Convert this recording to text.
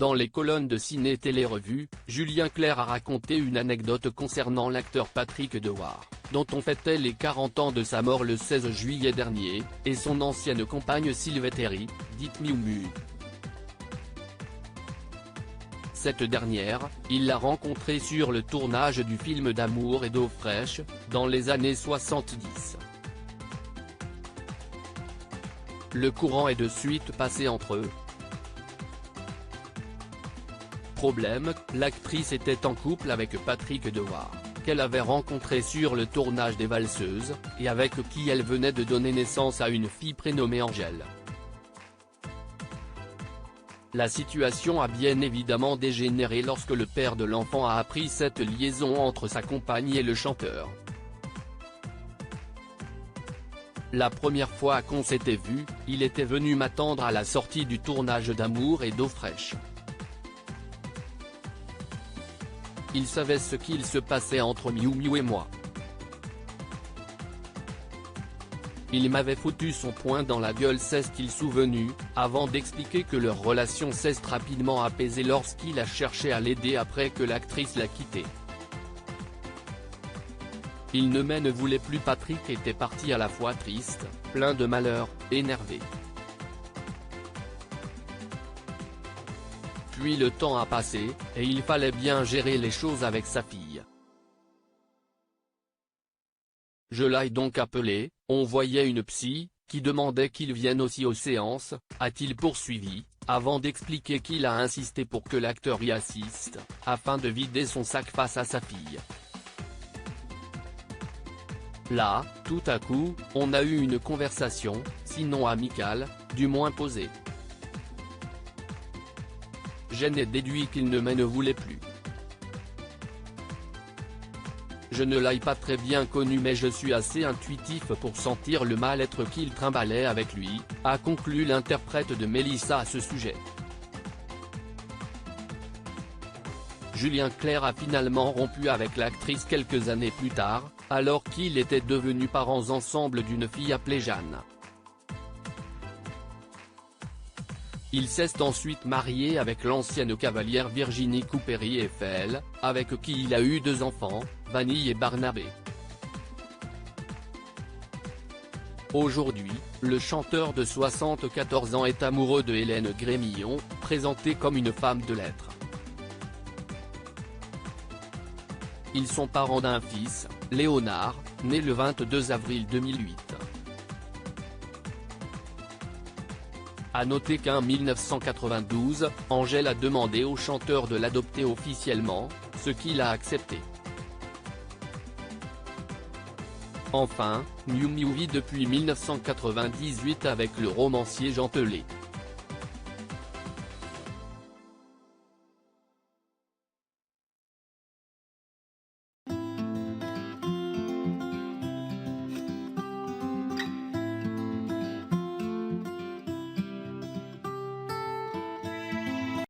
Dans les colonnes de Ciné Télé Revue, Julien Clerc a raconté une anecdote concernant l'acteur Patrick Dewar, dont on fêtait les 40 ans de sa mort le 16 juillet dernier, et son ancienne compagne Sylvette Herry, dite Miou Miou. Cette dernière, il l'a rencontrée sur le tournage du film d'Amour et d'eau fraîche, dans les années 70. Le courant est de suite passé entre eux. Problème, l'actrice était en couple avec Patrick Dewar, qu'elle avait rencontré sur le tournage des Valseuses, et avec qui elle venait de donner naissance à une fille prénommée Angèle. La situation a bien évidemment dégénéré lorsque le père de l'enfant a appris cette liaison entre sa compagne et le chanteur. La première fois qu'on s'était vu, il était venu m'attendre à la sortie du tournage d'Amour et d'eau fraîche. Il savait ce qu'il se passait entre Miou Miou et moi. Il m'avait foutu son poing dans la gueule, s'est-il souvenu, avant d'expliquer que leur relation s'est rapidement apaisée lorsqu'il a cherché à l'aider après que l'actrice l'a quitté. Il ne voulait plus. Patrick était parti à la fois triste, plein de malheur, énervé. Puis le temps a passé, et il fallait bien gérer les choses avec sa fille. Je l'ai donc appelé, on voyait une psy, qui demandait qu'il vienne aussi aux séances, a-t-il poursuivi, avant d'expliquer qu'il a insisté pour que l'acteur y assiste, afin de vider son sac face à sa fille. Là, tout à coup, on a eu une conversation, sinon amicale, du moins posée. J'en ai déduit qu'il ne voulait plus. Je ne l'ai pas très bien connu, mais je suis assez intuitif pour sentir le mal-être qu'il trimballait avec lui, a conclu l'interprète de Mélissa à ce sujet. Julien Clerc a finalement rompu avec l'actrice quelques années plus tard, alors qu'ils étaient devenus parents ensemble d'une fille appelée Jeanne. Il s'est ensuite marié avec l'ancienne cavalière Virginie Coupéry-Eiffel, avec qui il a eu 2 enfants, Vanille et Barnabé. Aujourd'hui, le chanteur de 74 ans est amoureux de Hélène Grémillon, présentée comme une femme de lettres. Ils sont parents d'un fils, Léonard, né le 22 avril 2008. A noter qu'en 1992, Angèle a demandé au chanteur de l'adopter officiellement, ce qu'il a accepté. Enfin, Miou Miou vit depuis 1998 avec le romancier Jean Telet.